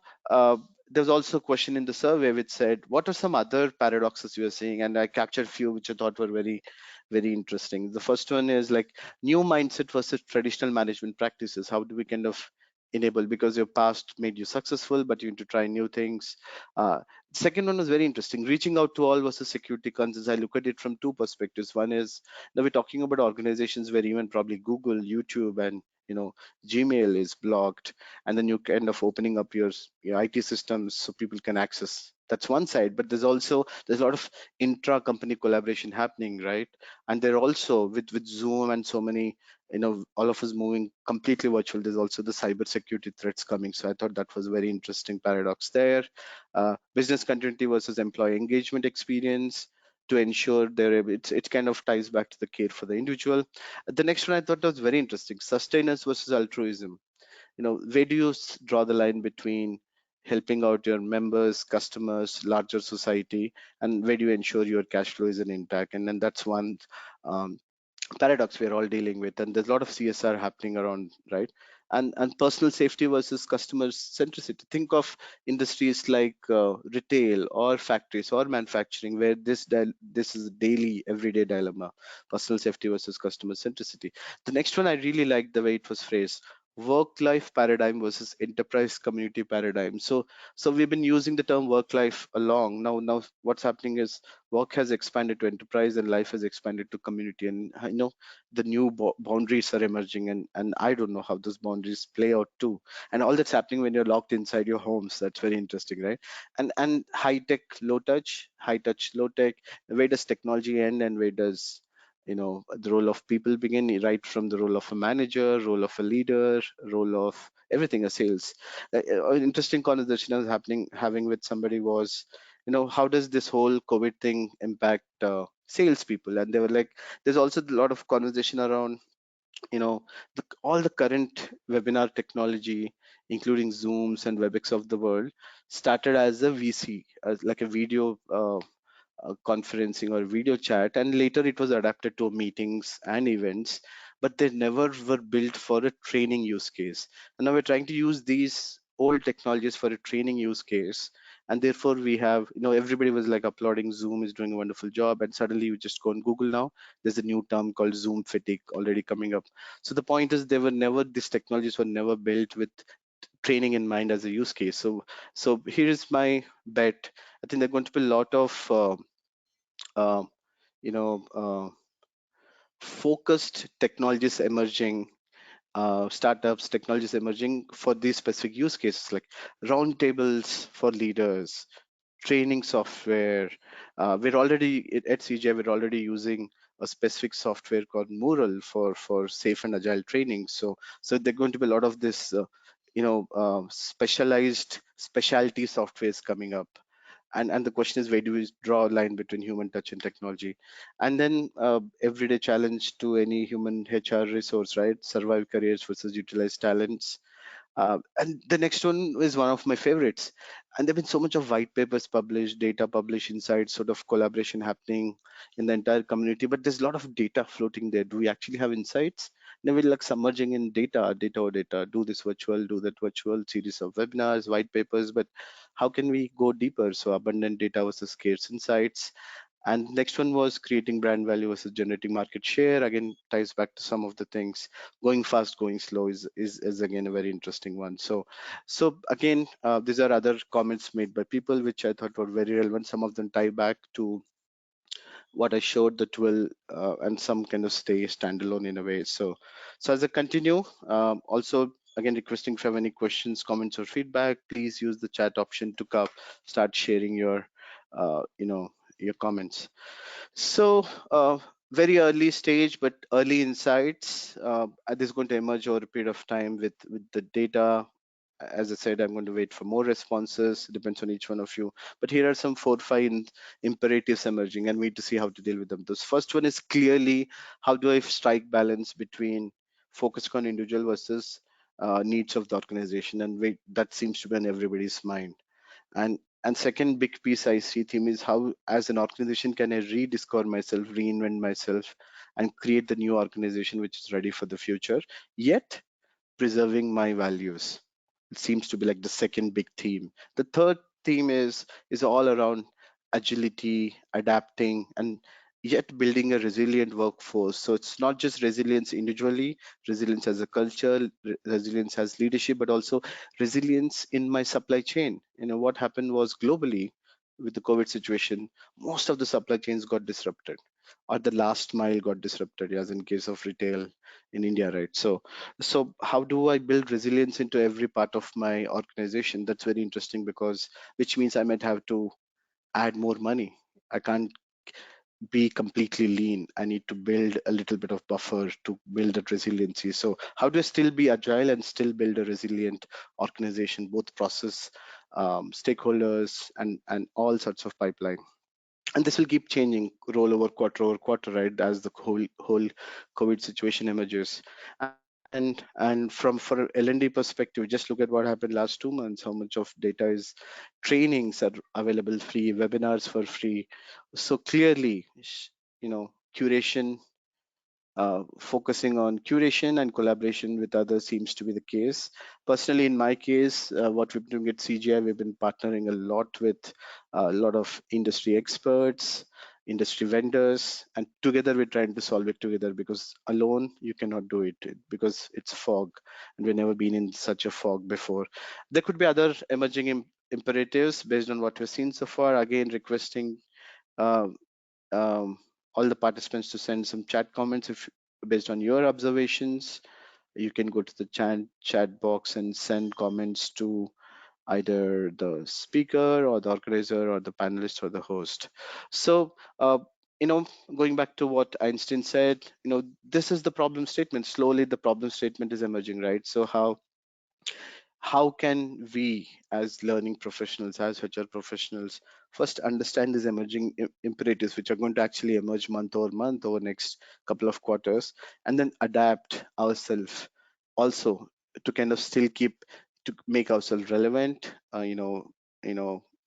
there's also a question in the survey which said, what are some other paradoxes you are seeing? And I captured a few which I thought were very, very interesting. The first one is like new mindset versus traditional management practices. How do we kind of enable, because your past made you successful, but you need to try new things. Second one was very interesting, reaching out to all versus security concerns. I look at it from two perspectives. One is, now we're talking about organizations where even probably Google, YouTube, and Gmail is blocked, and then you kind of opening up your IT systems so people can access. That's one side, but there's a lot of intra company collaboration happening, right? And they're also with Zoom and so many, all of us moving completely virtual, there's also the cyber security threats coming. So I thought that was a very interesting paradox there. Business continuity versus employee engagement experience to ensure it kind of ties back to the care for the individual. The next one I thought was very interesting, sustenance versus altruism. Where do you draw the line between helping out your members, customers, larger society, and where do you ensure your cash flow is intact? And then that's one um, paradox we're all dealing with, and there's a lot of CSR happening around, right? And personal safety versus customer centricity. Think of industries like retail or factories or manufacturing, where this is a daily everyday dilemma: personal safety versus customer centricity. The next one, I really like the way it was phrased: work life paradigm versus enterprise community paradigm. So we've been using the term work life along. Now what's happening is work has expanded to enterprise and life has expanded to community, and the new boundaries are emerging, and I don't know how those boundaries play out too. And all that's happening when you're locked inside your homes. That's very interesting, right? And high tech, low touch, high touch, low tech. Where does technology end, and where does the role of people begin? Right from the role of a manager, role of a leader, role of everything, a sales. An interesting conversation I was having with somebody was, how does this whole COVID thing impact salespeople? And they were like, there's also a lot of conversation around, all the current webinar technology, including Zooms and WebEx of the world, started as a VC, as like a video conferencing or video chat, and later it was adapted to meetings and events, but they never were built for a training use case. And now we're trying to use these old technologies for a training use case, and therefore we have, everybody was like applauding Zoom is doing a wonderful job, and suddenly you just go on Google now, there's a new term called Zoom fatigue already coming up. So the point is, they were never these technologies were never built with training in mind as a use case. So here is my bet. I think there are going to be a lot of uh, you know focused technologies emerging, startups, technologies emerging for these specific use cases, like roundtables for leaders, training software. We're already at CGI. We're already using a specific software called Mural for safe and agile training. So there are going to be a lot of this, specialized specialty softwares coming up. And the question is, where do we draw a line between human touch and technology? And then everyday challenge to any human HR resource, right? Survive careers versus utilize talents. And the next one is one of my favorites. And there've been so much of white papers published, data published, insights, sort of collaboration happening in the entire community. But there's a lot of data floating there. Do we actually have insights? Now we're like submerging in data. Do this virtual, do that virtual, series of webinars, white papers. But how can we go deeper? So abundant data versus scarce insights. And next one was creating brand value versus generating market share. Again, ties back to some of the things. Going fast, going slow is again a very interesting one. So again, these are other comments made by people which I thought were very relevant. Some of them tie back to what I showed, the 12, and some kind of stay standalone in a way. So as I continue, also again requesting if you have any questions, comments, or feedback, please use the chat option to start sharing your comments. So, very early stage, but early insights. This is going to emerge over a period of time with the data. As I said, I'm going to wait for more responses. Depends on each one of you. But here are some 4 5 imperatives emerging, and we need to see how to deal with them. This first one is clearly, how do I strike balance between focusing on individual versus needs of the organization, and wait, that seems to be on everybody's mind. And second big piece I see theme is, how as an organization can I rediscover myself, reinvent myself, and create the new organization which is ready for the future, yet preserving my values. It seems to be like the second big theme. The third theme is all around agility, adapting, and yet building a resilient workforce. So it's not just resilience individually, resilience as a culture, resilience as leadership, but also resilience in my supply chain. What happened was, globally with the COVID situation, most of the supply chains got disrupted, or the last mile got disrupted, as in case of retail in India, right? So how do I build resilience into every part of my organization? That's very interesting, because which means I might have to add more money. I can't be completely lean. I need to build a little bit of buffer to build that resiliency. So how do I still be agile and still build a resilient organization, both process, stakeholders, and all sorts of pipeline? And this will keep changing, roll over quarter, right, as the whole COVID situation emerges. And from for L&D perspective, just look at what happened last 2 months. How much of data is trainings are available free, webinars for free. So clearly, curation, focusing on curation and collaboration with others seems to be the case. Personally, in my case, what we've been doing at CGI, we've been partnering a lot with a lot of industry experts, industry vendors, and together we're trying to solve it together, because alone you cannot do it, because it's fog, and we've never been in such a fog before. There could be other emerging imperatives based on what we've seen so far. Again, requesting uh, um, all the participants to send some chat comments if based on your observations. You can go to the chat box and send comments to either the speaker or the organizer or the panelist or the host. So going back to what Einstein said, this is the problem statement. Slowly the problem statement is emerging, right? So how can we, as learning professionals, as HR professionals, first understand these emerging imperatives, which are going to actually emerge month over next couple of quarters, and then adapt ourselves also to kind of still keep to make ourselves relevant,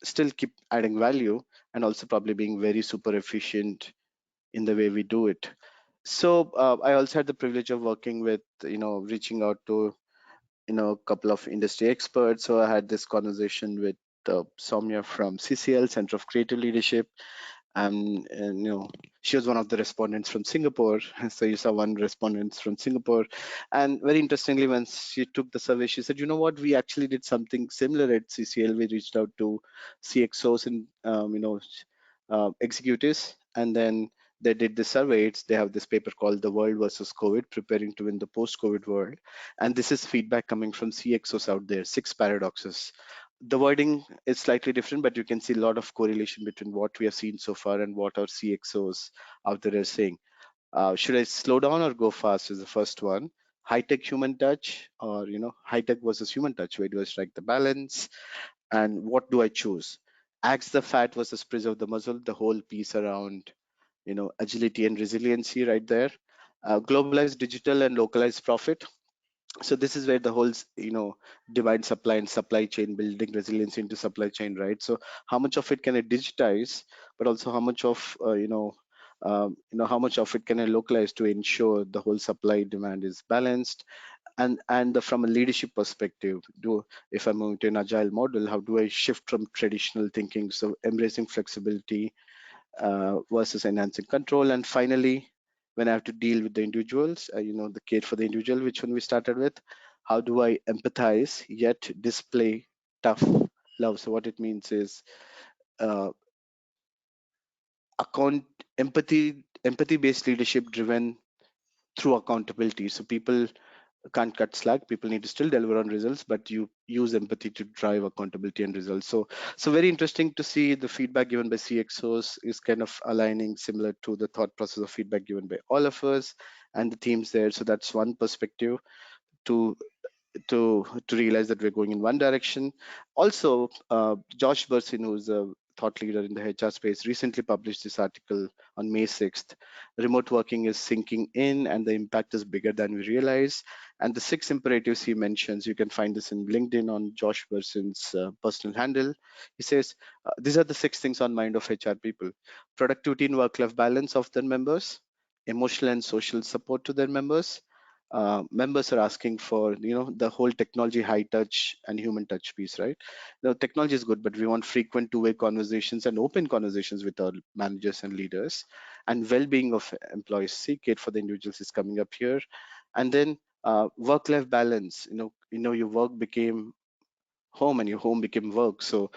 still keep adding value, and also probably being very super efficient in the way we do it. So I also had the privilege of working with, reaching out to a couple of industry experts. So I had this conversation with Soumya from CCL, Center of Creative Leadership, and she was one of the respondents from Singapore. So you saw one respondent from Singapore, and very interestingly, when she took the survey, she said, "You know what? We actually did something similar at CCL. We reached out to CXOs and executives, and then they did the survey. They have this paper called "The World versus COVID: Preparing to Win the Post-COVID World," and this is feedback coming from CXOs out there. 6 paradoxes. The wording is slightly different, but you can see a lot of correlation between what we have seen so far and what our CXOs out there are saying. Should I slow down or go fast? Is the first one. High tech, human touch, or high tech versus human touch. Where do I strike the balance? And what do I choose? Axe the fat versus preserve the muscle. The whole piece around agility and resiliency right there. Globalized digital and localized profit. So this is where the whole demand supply and supply chain, building resilience into supply chain, right? So how much of it can I digitize, but also how much of how much of it can I localize to ensure the whole supply demand is balanced. And from a leadership perspective, do if I'm moving to an agile model, how do I shift from traditional thinking, so embracing flexibility versus enhancing control. And finally, when I have to deal with the individuals, the care for the individual, which one we started with, how do I empathize yet display tough love? So what it means is uh, account empathy based leadership driven through accountability. So people can't cut slack. People need to still deliver on results, but you use empathy to drive accountability and results. So very interesting to see the feedback given by CXOs is kind of aligning similar to the thought process of feedback given by all of us and the teams there. So that's one perspective to to realize that we're going in one direction. Also, Josh Bersin, who's a thought leader in the HR space, recently published this article on May 6th. Remote working is sinking in, and the impact is bigger than we realize. And the 6 imperatives he mentions, you can find this in LinkedIn on Josh Bersin's personal handle. He says, these are the 6 things on mind of HR people: productivity and work-life balance of their members, emotional and social support to their members. Members are asking for the whole technology high touch and human touch piece, right? The technology is good, but we want frequent two-way conversations and open conversations with our managers and leaders. And well-being of employees, see care for the individuals is coming up here. And then work-life balance, your work became home and your home became work. So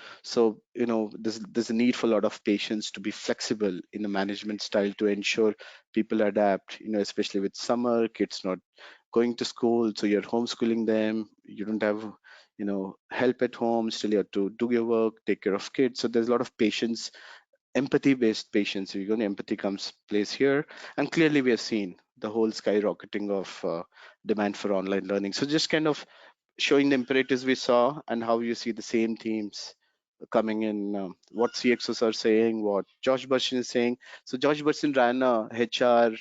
there's a need for a lot of patience to be flexible in the management style to ensure people adapt, especially with summer, kids not going to school, so you're homeschooling them, you don't have help at home, still you have to do your work, take care of kids. So there's a lot of patience, empathy based patience. You're going to empathy comes place here. And clearly we have seen the whole skyrocketing of demand for online learning. So just kind of showing the imperatives we saw and how you see the same themes coming in, what CXOs are saying, what Josh Burson is saying. So Josh Burson ran a HR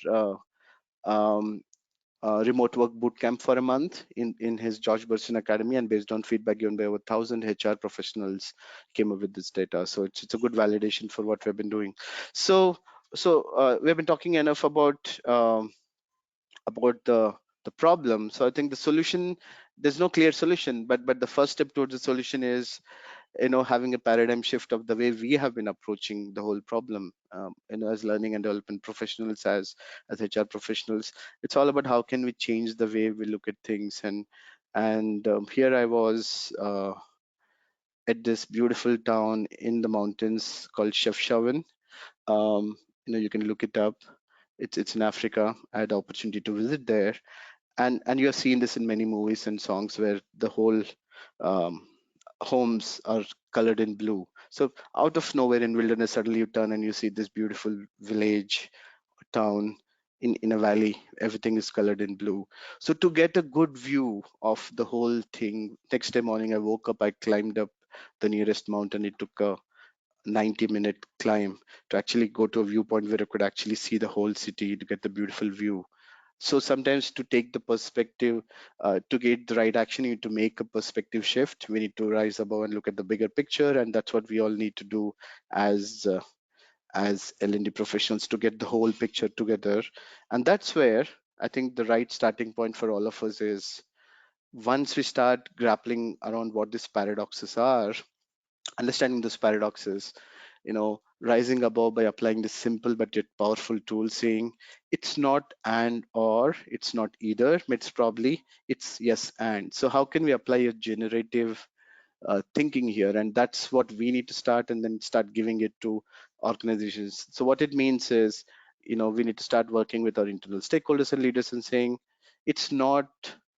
um, remote work bootcamp for a month in his Josh Burson Academy, and based on feedback given by over 1,000 HR professionals, came up with this data. So it's a good validation for what we've been doing. So we've been talking enough about the problem. So I think the solution, there's no clear solution, but the first step towards the solution is having a paradigm shift of the way we have been approaching the whole problem, as learning and development professionals, as HR professionals. It's all about how can we change the way we look at things. And here I was at this beautiful town in the mountains called Chefchaouen. You can look it up. It's in Africa. I had the opportunity to visit there, and you have seen this in many movies and songs where the whole um, homes are colored in blue. So out of nowhere in wilderness, suddenly you turn and you see this beautiful village, town in a valley. Everything is colored in blue. So to get a good view of the whole thing, next day morning I woke up, I climbed up the nearest mountain. It took a 90-minute climb to actually go to a viewpoint where I could actually see the whole city to get the beautiful view. So sometimes to take the perspective, to get the right action, you need to make a perspective shift. We need to rise above and look at the bigger picture, and that's what we all need to do as as L&D professionals, to get the whole picture together. And that's where I think the right starting point for all of us is, once we start grappling around what these paradoxes are, understanding those paradoxes, rising above by applying this simple but yet powerful tool, saying it's not and or, it's not either, it's probably, it's yes and. So how can we apply a generative thinking here? And that's what we need to start, and then start giving it to organizations. So what it means is, we need to start working with our internal stakeholders and leaders and saying it's not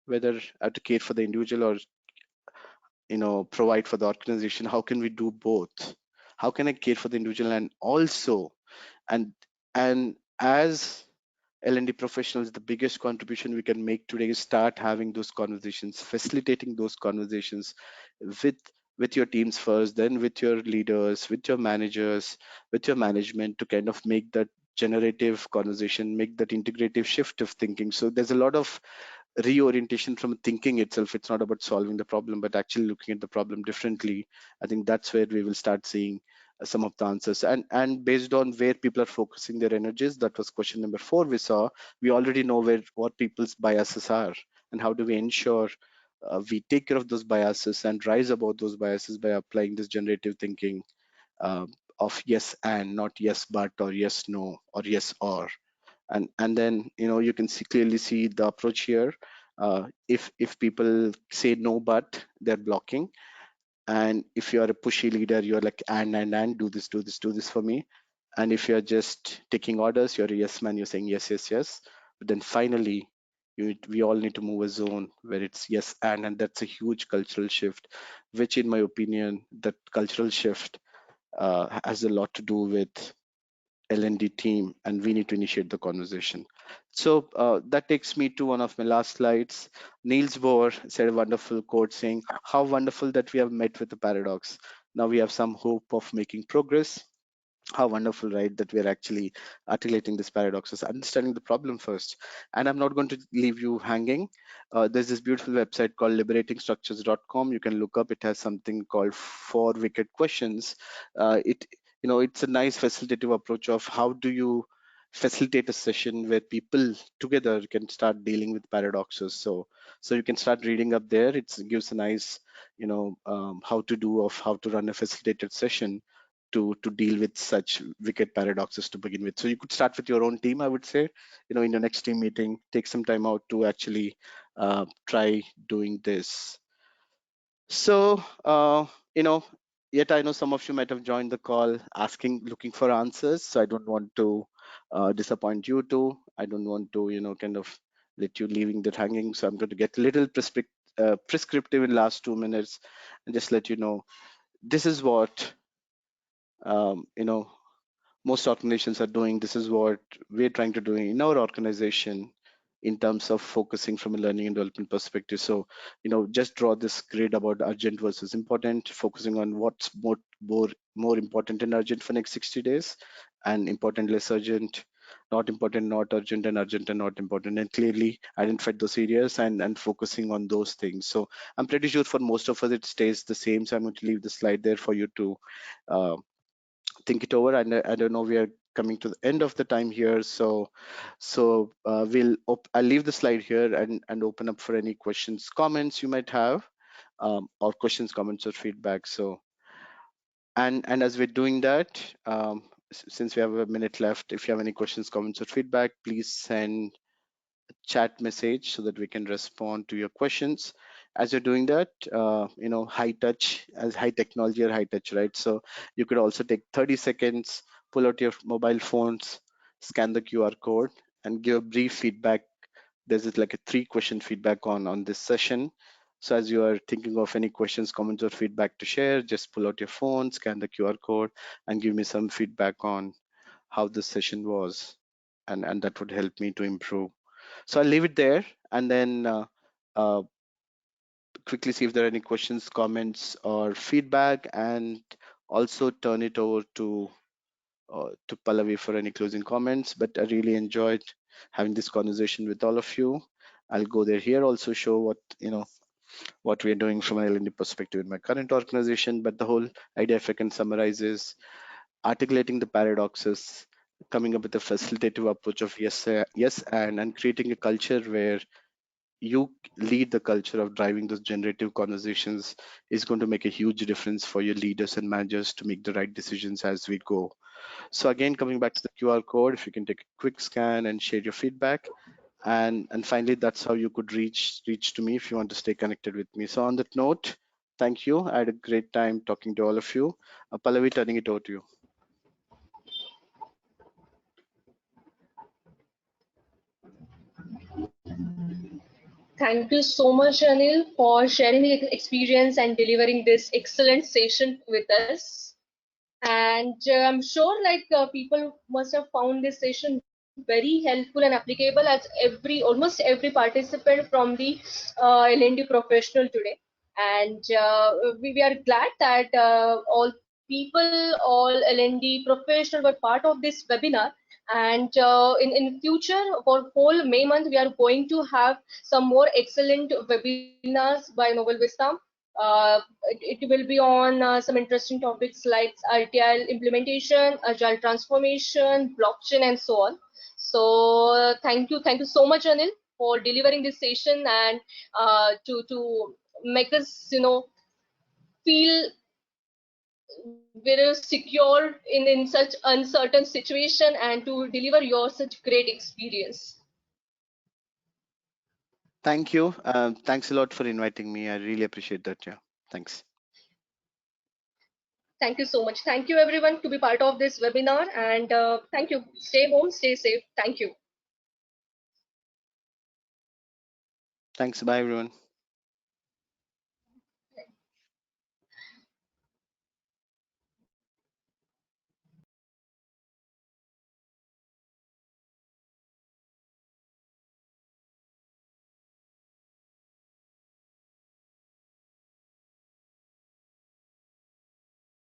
whether I have to care for the individual or provide for the organization. How can we do both? How can I care for the individual and also, and as L&D professionals, the biggest contribution we can make today is start having those conversations, facilitating those conversations with with your teams first, then with your leaders, with your managers, with your management, to kind of make that generative conversation, make that integrative shift of thinking. So there's a lot of reorientation from thinking itself. It's not about solving the problem, but actually looking at the problem differently. I think that's where we will start seeing some of the answers. And based on where people are focusing their energies, that was question number 4 we saw. We already know what people's biases are, and how do we ensure we take care of those biases and rise above those biases by applying this generative thinking uh, of yes and, not yes but, or yes no, or yes or. And then you can clearly see the approach here. If people say no but, they're blocking. And if you are a pushy leader, you're like and do this, do this, do this for me. And if you're just taking orders, you're a yes man, you're saying yes, yes, yes. But then finally, we all need to move a zone where it's yes and that's a huge cultural shift, which in my opinion, that cultural shift has a lot to do with L&D team, and we need to initiate the conversation. So that takes me to one of my last slides. Niels Bohr said a wonderful quote saying, "How wonderful that we have met with the paradox. Now we have some hope of making progress." How wonderful, right, that we're actually articulating this paradoxes, understanding the problem first. And I'm not going to leave you hanging. There's this beautiful website called liberatingstructures.com. You can look up. It has something called 4 wicked questions. It's a nice facilitative approach of how do you facilitate a session where people together can start dealing with paradoxes. So you can start reading up there. It gives a nice how to do, of how to run a facilitated session to deal with such wicked paradoxes to begin with. So you could start with your own team, I would say. In your next team meeting, take some time out to actually try doing this. So yet I know some of you might have joined the call looking for answers. So I don't want to disappoint you too. I don't want to kind of let you leaving that hanging. So I'm going to get a little prescriptive in last 2 minutes and just let you know this is what um, you know most organizations are doing. This is what we're trying to do in our organization in terms of focusing from a learning and development perspective. So just draw this grid about urgent versus important, focusing on what's more important and urgent for next 60 days, and important less urgent, not important not urgent, and urgent and not important, and clearly identify those areas and focusing on those things. So I'm pretty sure for most of us it stays the same. So I'm going to leave the slide there for you to uh, think it over. And I don't know, we are coming to the end of the time here. So I'll leave the slide here and open up for any questions, comments you might have, or questions, comments, or feedback. So and as we're doing that, since we have a minute left, if you have any questions, comments, or feedback, please send chat message so that we can respond to your questions. As you're doing that, high touch, as high technology or high touch, right? So you could also take 30 seconds, pull out your mobile phones, scan the QR code, and give a brief feedback. There's like a 3-question feedback on this session. So as you are thinking of any questions, comments, or feedback to share, just pull out your phone, scan the QR code, and give me some feedback on how this session was, and that would help me to improve. So I'll leave it there, and then uh, quickly see if there are any questions, comments, or feedback, and also turn it over to Pallavi for any closing comments. But I really enjoyed having this conversation with all of you. I'll go there here, also show what we're doing from an L&D perspective in my current organization. But the whole idea, if I can summarize, is articulating the paradoxes, coming up with a facilitative approach of yes, yes, and creating a culture where you lead the culture of driving those generative conversations is going to make a huge difference for your leaders and managers to make the right decisions as we go. So again, coming back to the QR code, if you can take a quick scan and share your feedback. And finally, that's how you could reach to me if you want to stay connected with me. So on that note, thank you. I had a great time talking to all of you. Pallavi, turning it over to you. Thank you so much, Anil, for sharing the experience and delivering this excellent session with us. And I'm sure people must have found this session very helpful and applicable, as almost every participant from the L&D professional today. And we are glad that all people, all L&D professional were part of this webinar. And in future, for whole May month, we are going to have some more excellent webinars by NovelVista. It will be on some interesting topics like RTL implementation, agile transformation, blockchain, and so on. So thank you so much, Anil, for delivering this session and to make us, feel very secure in such uncertain situation and to deliver your such great experience. Thank you. Thanks a lot for inviting me. I really appreciate that. Yeah. Thanks. Thank you so much. Thank you everyone to be part of this webinar, and thank you. Stay home, stay safe. Thank you. Thanks. Bye, everyone.